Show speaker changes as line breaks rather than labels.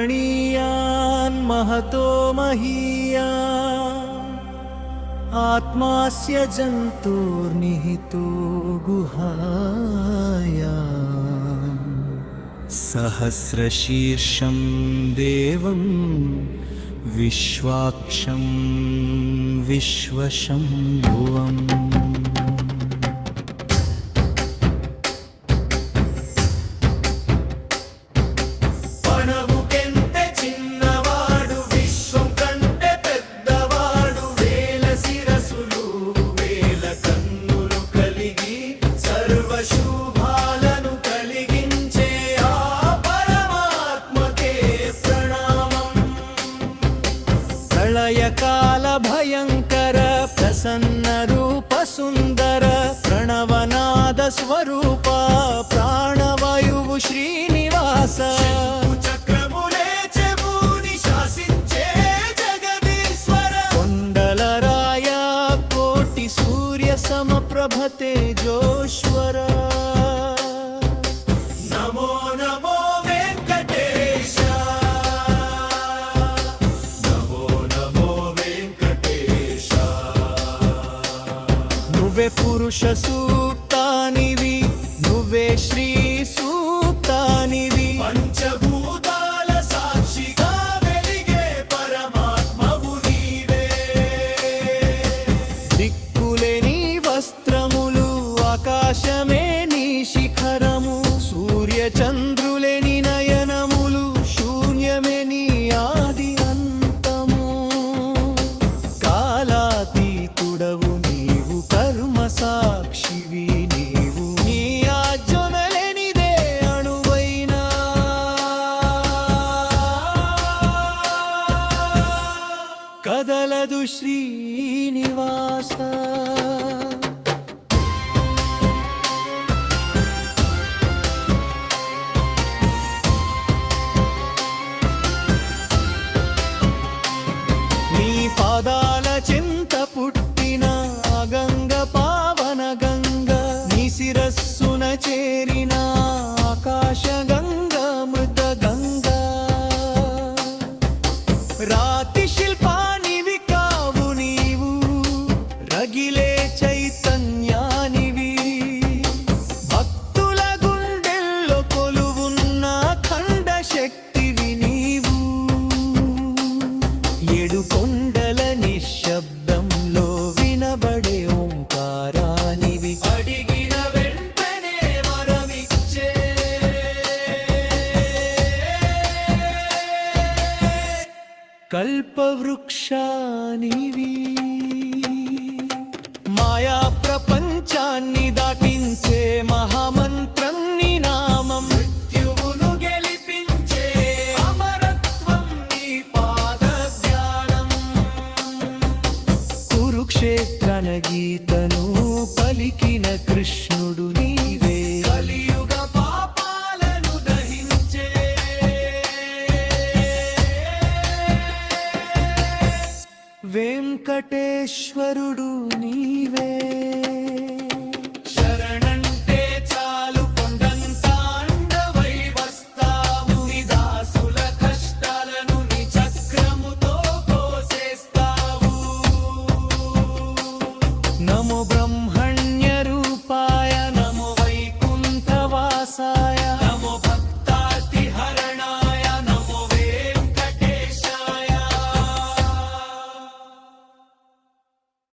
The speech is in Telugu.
अणोरणीयान् महतो महीयान् आत्मास्य जन्तुर्निहितो गुहायाम् सहस्रशीर्षं देवं विश्वाक्षं विश्वशम्भुवम् प्रलयकाल भयंकर प्रसन्न रूप सुंदर प्रणवनाद स्वरूप प्राणवायुः श्रीनिवास चक्रमुले चमूनि शासिंचे जगदीश्वर कुंडलराय कोटि सूर्य समप्रभ तेजोश्वर नमो नमो वेंकटेश నువ్వే పురుష సూక్తానివి నువ్వే శ్రీ సూక్తానివి పంచభూతాల సాక్షిగా వెలిగే పరమాత్మవు నీవే దిక్కులే నీ వస్త్రములు ఆకాశమే నీ శిఖరము సూర్య చంద్రులే నీ నయనములు శూన్యమే నీ ఆది అంతము కాలాతీతుడవు సాక్షివి నీవు నీ ఆజ్ఞలేనిదే అణువైనా కదలదు శ్రీనివాస నీ పాదాల చింత పుట్టిన గంగ పావన గంగ నీ శిరస్సున చేరిన ఆకాశ గంగ మృత గంగ రాతి శిల్పానివి కావు నీవు రగిలే చైతన్యానివి భక్తుల గుండెల్లో కొలువున్న ఖండ శక్తివి నీవు ఏడు కొండల నిశ్శబ్దంలో వినబడే ఓంకారానివి అడిగిన వెంటనే వరమిచ్చే కల్పవృక్షానివి మాయా ప్రపంచాన్ని దాటించే మహామంత్రం నీ నామం మృత్యువును గెలిపించే అమరత్వం నీ పాద ధ్యానం కురుక్షేత్రన గీతను పలికిన కృష్ణుడు నీవే కలియుగ పాపాలను దహించే వెంకటేశ్వరుడు నీవే